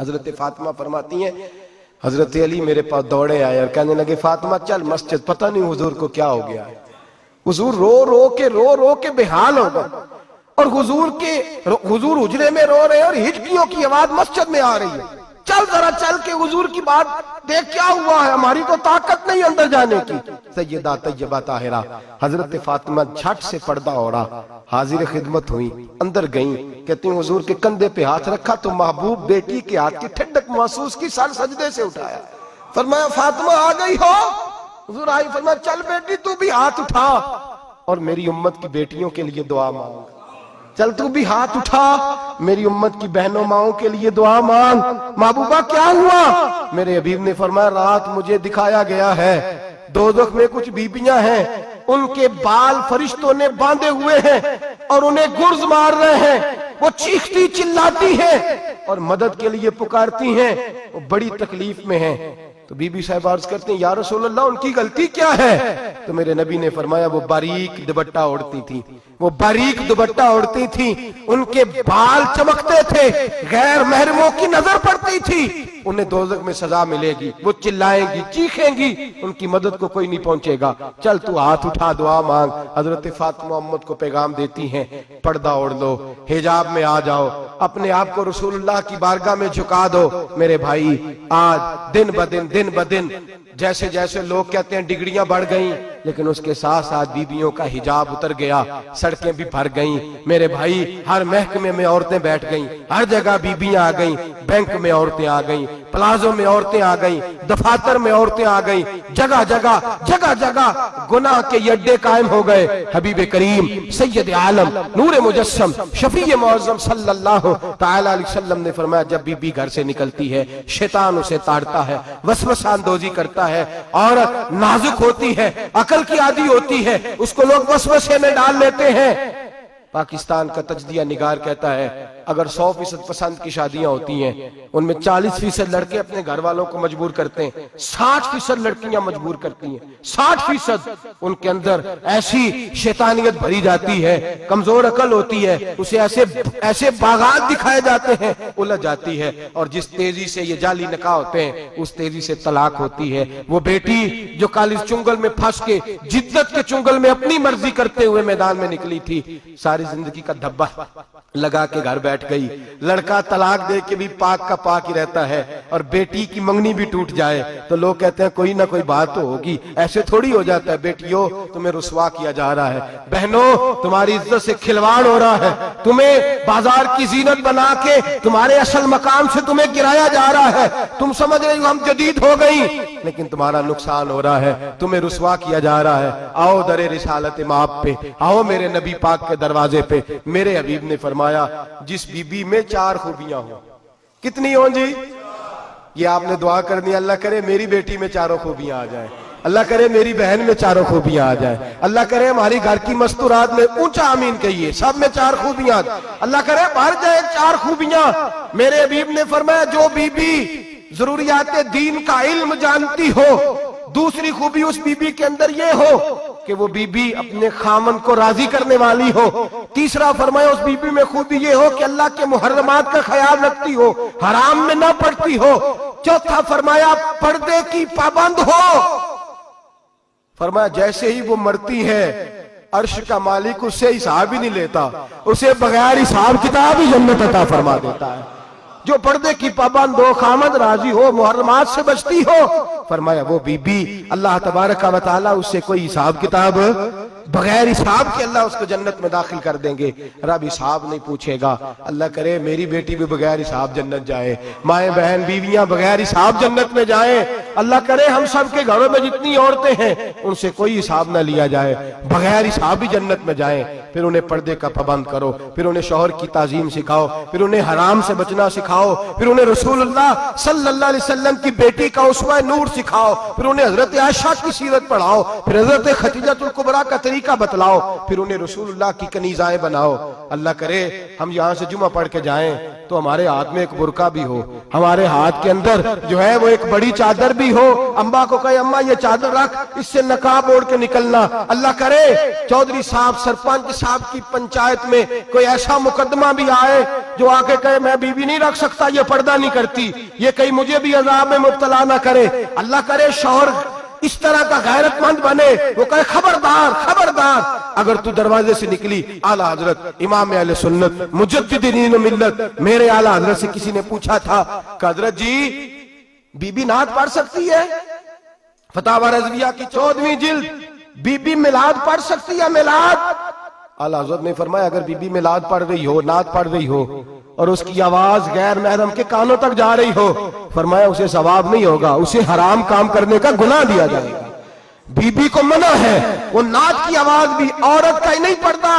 हजरत फातिमा फरमाती हैं हजरत अली मेरे पास दौड़े आए और कहने लगे फातिमा चल मस्जिद, पता नहीं हुजूर को क्या हो गया है। हुजूर रो रो के बेहाल हो गए और हुजूर हुजरे में रो रहे हैं और हिचकियों की आवाज मस्जिद में आ रही है। चल जरा चल के हुजूर की बात देख क्या हुआ है, हमारी तो ताकत नहीं अंदर जाने की। सैयदा तैयबा ताहिरा हजरत फातिमा झट से पर्दा ओढ़ा, हाजिर खिदमत हुई, अंदर गई। कहती हूँ हुजूर के कंधे पे हाथ रखा तो महबूब बेटी के हाथ की ठंडक महसूस की, सर सजदे से उठाया, फरमाया फातिमा आ गई हो? हुजूर आई, फरमाया चल बेटी तू भी हाथ उठा और मेरी उम्मत की बेटियों के लिए दुआ मांग। चल तू भी हाथ उठा, मेरी उम्मत की बहनों माओं के लिए दुआ मांग। महबूबा क्या हुआ? मेरे हबीब ने फरमाया रात मुझे दिखाया गया है दोज़ख में कुछ बीबियां हैं, उनके बाल फरिश्तों ने बांधे हुए हैं और उन्हें गुर्ज मार रहे हैं, वो चीखती चिल्लाती हैं और मदद के लिए पुकारती हैं, वो बड़ी तकलीफ में हैं। तो बीबी साहब अर्ज करते हैं या रसूल अल्लाह उनकी गलती क्या है? तो मेरे नबी ने फरमाया वो बारीक दुपट्टा ओढ़ती थी, वो बारीक दुपट्टा ओढ़ती थी, उनके बाल चमकते थे, गैर महरमों की नजर पड़ती थी, उन्हें दोज़ख में सजा मिलेगी, वो चिल्लाएंगी चीखेंगी, उनकी मदद को कोई नहीं पहुंचेगा। चल तू हाथ उठा दुआ मांग। हजरत फातिमा उम्मत को पैगाम देती हैं पर्दा ओढ़ लो, हिजाब में आ जाओ, अपने आप को रसूलुल्लाह की बारगाह में झुका दो। मेरे भाई आज दिन ब दिन जैसे जैसे लोग कहते हैं डिग्रियां बढ़ गई, लेकिन उसके साथ साथ बीबियों का हिजाब उतर गया, सड़कें भी भर गईं। मेरे भाई हर महकमे में औरतें बैठ गईं, हर जगह बीबियां आ गईं, बैंक में औरतें आ गईं, प्लाजो में औरतें आ गईं, दफातर में औरतें आ गईं, जगह जगह गुनाह के अड्डे कायम हो गए। हबीब करीम सैयद आलम नूर मुजस्सम शफी मुअज़्ज़म सल्लल्लाहु तआला अलैहि वसल्लम ने फरमाया जब बीबी घर से निकलती है शैतान उसे ताड़ता है, वसवसा अंदोजी करता है, औरत नाजुक होती है, अकल की आदी होती है, उसको लोग वसवसे में डाल लेते हैं। पाकिस्तान का तजदिया निगार कहता है अगर 100% पसंद की शादियां होती हैं उनमें 40% लड़के अपने घर वालों को मजबूर करते हैं, 60% लड़कियां मजबूर करती हैं। 60% उनके अंदर ऐसी शैतानियत भरी जाती है, कमजोर अकल होती है, उसे ऐसे बागात दिखाए जाते हैं, उलझ जाती है और जिस तेजी से ये जाली निकाह होते हैं उस तेजी से तलाक होती है। वो बेटी जो काली चुंगल में फंस के जिद्दत के चुंगल में अपनी मर्जी करते हुए मैदान में निकली थी, सारी जिंदगी का धब्बा लगा के घर बैठ गई। लड़का तलाक दे के भी पाक का पाक ही रहता है और बेटी की मंगनी भी टूट जाए तो लोग कहते हैं कोई ना कोई बात तो होगी, ऐसे थोड़ी हो जाता है। बेटियों तुम्हें रुसवा किया जा रहा है, बहनों तुम्हारी इज्जत से खिलवाड़ हो रहा है, तुम्हें बाजार की जीनत बना के तुम्हारे असल मकाम से तुम्हें गिराया जा रहा है। तुम समझ रही हो हम जदीद हो गई, लेकिन तुम्हारा नुकसान हो रहा है, तुम्हें रुसवा किया जा रहा है। आओ दरे रिसालत माप पे, आओ मेरे नबी पाक के दरवाजे पे। मेरे हबीब ने फरमाया जिस बीबी में 4 खूबियां हो, कितनी हो जी? ये आपने दुआ करनी, अल्लाह करे मेरी बेटी में 4 खूबियां आ जाए, अल्लाह करे मेरी बहन में 4 खूबियां आ जाए, अल्लाह करे हमारी घर की मस्तूरात में ऊंचा आमीन कहिए सब में 4 खूबियां, अल्लाह करे भर जाए 4 खूबियां। मेरे हबीब ने फरमाया जो बीबी जरूरियात दीन का इल्म जानती हो, दूसरी खूबी उस बीबी के अंदर ये हो कि वो बीबी अपने खामन को राजी करने वाली हो, तीसरा फरमाया उस बीबी में खूबी ये हो कि अल्लाह के मुहर्रमात का ख्याल रखती हो, हराम में ना पड़ती हो, चौथा फरमाया पर्दे की पाबंद हो। फरमाया जैसे ही वो मरती है अर्श का मालिक उससे हिसाब ही नहीं लेता, उसे बगैर हिसाब किताब ही जन्नत अता फरमा देता है। जो पर्दे की पाबंद हो, खामद राजी हो, मुहर्रमात से बचती हो, फरमाया वो बीबी अल्लाह तबारक व तआला उससे कोई हिसाब किताब बगैर हिसाब के अल्लाह उसको जन्नत में दाखिल कर देंगे। रब हिसाब नहीं पूछेगा। अल्लाह करे मेरी बेटी भी बगैर हिसाब जन्नत जाए, माए बहन बीवियां बगैर हिसाब जन्नत में जाए। अल्लाह करे हम सब के घरों में जितनी औरतें हैं उनसे कोई हिसाब ना लिया जाए, बगैर हिसाब भी जन्नत में जाए। फिर उन्हें पर्दे का पाबंद करो, फिर उन्हें शौहर की ताजीम सिखाओ, फिर उन्हें हराम से बचना सिखाओ, फिर उन्हें रसूलुल्लाह सल्लल्लाहु अलैहि वसल्लम की बेटी का उसवा नूर सिखाओ, फिर उन्हें हजरत आयशा की सीरत पढ़ाओ, फिर हजरत खदीजतुल कुबरा का तरीका बतलाओ, फिर उन्हें रसूलुल्लाह की कनीज़ाएं बनाओ। अल्लाह करे हम यहाँ से जुमा पढ़ के जाएं तो हमारे हाथ में एक बुरका भी हो, हमारे हाथ के अंदर जो है वो एक बड़ी चादर भी हो। अम्मा को कहे अम्मा ये चादर रख, इससे नकाब ओढ़ के निकलना। अल्लाह करे चौधरी साहब सरपंच साहब की पंचायत में कोई ऐसा मुकदमा भी आए जो आके कहे मैं बीवी नहीं रख सकता, ये पर्दा नहीं करती, ये कहीं मुझे भी अजाब में मुब्तला ना करे, अल्लाह करे शौहर इस तरह का गैरतमंद बने, वो कहे खबरदार खबरदार, अगर तू दरवाजे से निकली। आला हजरत इमाम अहले सुन्नत मुजद्दिदीन मिल्लत मेरे आला हजरत से किसी ने पूछा था कि हजरत जी बीबी नात पढ़ सकती है? फतावा रज़विया की 14वीं जिल्द, बीबी मिलाद पढ़ सकती है? मिलाद आला हजरत ने फरमाया अगर बीबी मिलाद पढ़ रही हो, नात पढ़ रही हो और उसकी आवाज गैर महरम के कानों तक जा रही हो, फरमाया उसे सवाब नहीं होगा, उसे हराम काम करने का गुनाह दिया जाएगा। बीबी को मना है, वो नात की आवाज भी औरत का ही नहीं पड़ता,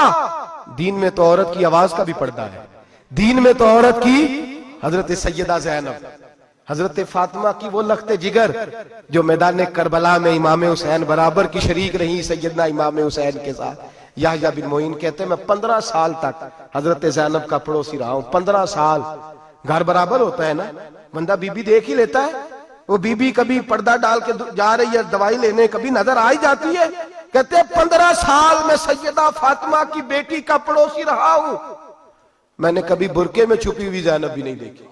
दीन में तो औरत की आवाज का भी पड़ता है। दीन में तो औरत की, हजरत सैयदा ज़ैनब, हजरत फातिमा की वो लख्ते जिगर जो मैदान करबला में इमाम हुसैन बराबर की शरीक रही सैयदना इमाम हुसैन के साथ। याह्या बिन मोइन कहते हैं मैं 15 साल तक हजरत ज़ैनब का पड़ोसी रहा हूं। 15 साल, घर बराबर होता है ना, बंदा बीबी देख ही लेता है। वो बीबी कभी पर्दा डाल के जा रही है दवाई लेने, कभी नजर आ ही जाती है। कहते हैं 15 साल में सैयदा फातिमा की बेटी का पड़ोसी रहा हूं, मैंने कभी बुरके में छुपी हुई ज़ैनब भी नहीं देखी,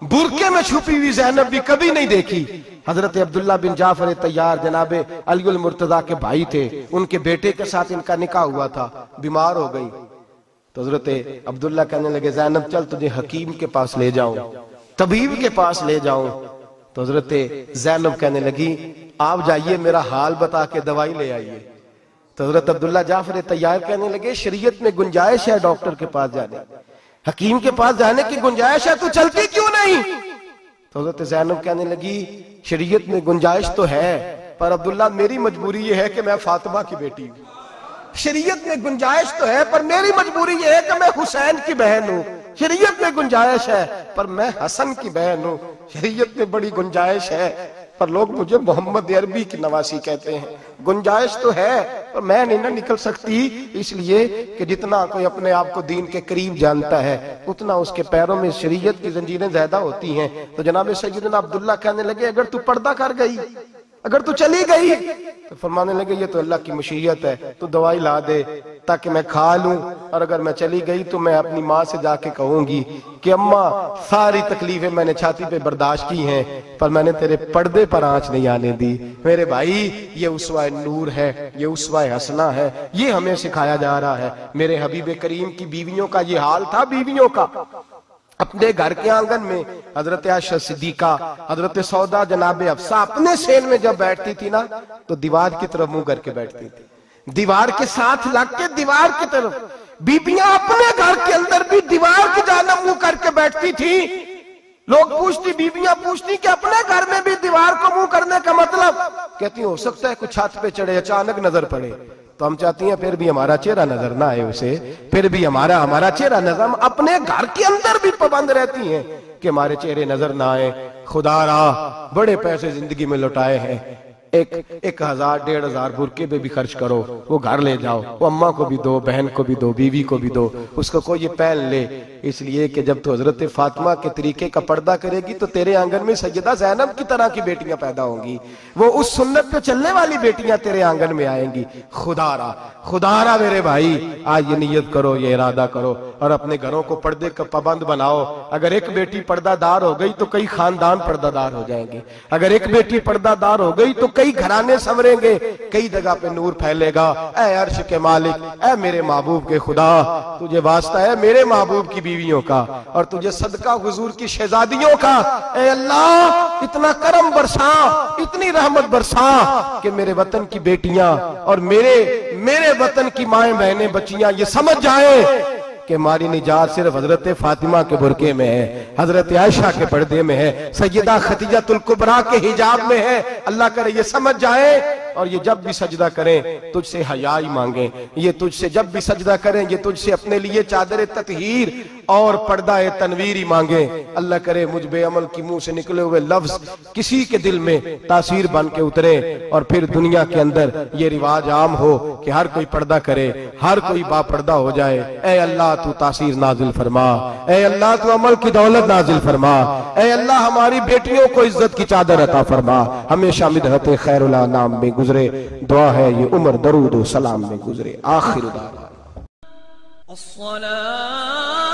बुरके में छुपी हुई ज़ैनब भी कभी नहीं देखी। हजरत अब्दुल्ला बिन जाफर तैयार जनाबे अली मुर्तजा के भाई थे, उनके बेटे के साथ इनका निकाह हुआ था, बीमार हो गई तो हजरत अब्दुल्ला कहने लगे ज़ैनब चल तुझे हकीम के पास ले जाऊं, तबीब के पास ले जाऊं। तो हजरत ज़ैनब कहने लगी आप जाइए मेरा हाल बता के दवाई ले आइए। तो हजरत अब्दुल्ला जाफर तैयार कहने लगे शरीयत में गुंजाइश है डॉक्टर के पास जाने, हकीम के पास जाने की गुंजाइश है, तो चलती क्यों नहीं? तो हज़रत ज़ैनब कहने लगी शरीयत में गुंजाइश तो है, पर अब्दुल्ला मेरी मजबूरी ये है कि मैं फातिमा की बेटी हूं। शरीयत में गुंजाइश तो है पर मेरी मजबूरी ये है कि मैं हुसैन की बहन हूं। शरीयत में गुंजाइश है पर मैं हसन की बहन हूं। शरीयत में बड़ी गुंजाइश है पर लोग मुझे मोहम्मद अरबी की नवासी कहते हैं। गुंजाइश तो है पर मैं नहीं ना निकल सकती, इसलिए कि जितना कोई अपने आप को दीन के करीब जानता है उतना उसके पैरों में शरीयत की जंजीरें ज्यादा होती हैं। तो जनाब सैयदना अब्दुल्ला कहने लगे अगर तू पर्दा कर गई, अगर तू चली गई, तो फरमाने लगे ये तो अल्लाह की मशीयत है, तू दवाई ला दे ताकि मैं खा लूं, और अगर मैं चली गई तो मैं अपनी माँ से जाके कहूंगी कि अम्मा सारी तकलीफें मैंने छाती पे बर्दाश्त की हैं पर मैंने तेरे पर्दे पर आंच नहीं आने दी। मेरे भाई ये उसवा नूर है, ये उसवा हसना है, ये हमें सिखाया जा रहा है। मेरे हबीब करीम की बीवियों का ये हाल था, बीवियों का अपने घर के आंगन में हजरत आयशा सिद्दीका, हजरत सौदा जनाब अफसा अपने सेन में जब बैठती थी ना तो दीवार की तरफ मुंह करके बैठती थी, दीवार के साथ लग के दीवार की तरफ। बीबियां अपने घर के अंदर भी दीवार की जानिब मुंह करके बैठती थी। लोग पूछती, बीबियां पूछती कि अपने घर में भी दीवार को मुंह करने का मतलब? कहती हो सकता है कुछ छत पे चढ़े अचानक नजर पड़े तो हम चाहती हैं फिर भी हमारा चेहरा नजर ना आए उसे, फिर भी हमारा चेहरा नजर, हम अपने घर के अंदर भी पाबंद रहती हैं कि हमारे चेहरे नजर ना आए। खुदा रा बड़े पैसे जिंदगी में लुटाए हैं, 1000 1500 बुरके पे भी खर्च करो, वो घर ले जाओ, वो अम्मा को भी दो, बहन को भी दो, बीवी को भी दो, उसको कोई ये पहन ले। इसलिए कि जब तो हजरत फातिमा के तरीके का पर्दा करेगी तो तेरे आंगन में सैयदा ज़ैनब की तरह की बेटियां पैदा होंगी, वो उस सुन्नत पे चलने वाली बेटियां तेरे आंगन में आएंगी। खुदारा मेरे भाई आज ये नियत करो, ये इरादा करो और अपने घरों को पर्दे का पाबंद बनाओ। अगर एक बेटी पर्दादार हो गई तो कई खानदान पर्दादार हो जाएंगे, अगर एक बेटी पर्दादार हो गई तो कई घराने संवरेंगे, कई जगह पे नूर फैलेगा। ऐ अर्श के मालिक, ऐ मेरे महबूब के खुदा, तुझे वास्ता है मेरे महबूब की बीवियों का और तुझे सदका हुजूर की शहजादियों का। ऐ अल्लाह इतना करम बरसा, इतनी रहमत बरसा कि मेरे वतन की बेटियां और मेरे वतन की माएं बहनें बच्चियां ये समझ जाए कि हमारी निजात सिर्फ हजरत फातिमा के बुरके में है, हजरत आयशा के पर्दे में है, सैयदा खदीजातुल कुबरा के हिजाब में है। अल्लाह करे ये समझ जाए और ये जब भी सजदा करें तुझसे हयाई मांगे, ये तुझसे जब भी सजदा करें ये तुझसे अपने लिए चादर ततहीर और पर्दा तनवीर मांगे। अल्लाह करे मुझ बेअमल की मुंह से निकले हुए लफ्ज किसी के दिल में तासीर बन के उतरे और फिर दुनिया के अंदर ये रिवाज आम हो कि हर कोई पर्दा करे, हर कोई बापर्दा हो जाए। ऐ अल्लाह तू तासीर नाजिल फरमा, ऐ अल्लाह तू अमल की दौलत नाजिल फरमा, ऐ अल्लाह हमारी बेटियों को इज्जत की चादर अता फरमा। हमेशा मिदहत खैरुल अनाम में गुजरे, दुआ है ये उम्र दरूद व सलाम में गुजरे। आखिर अस्सलात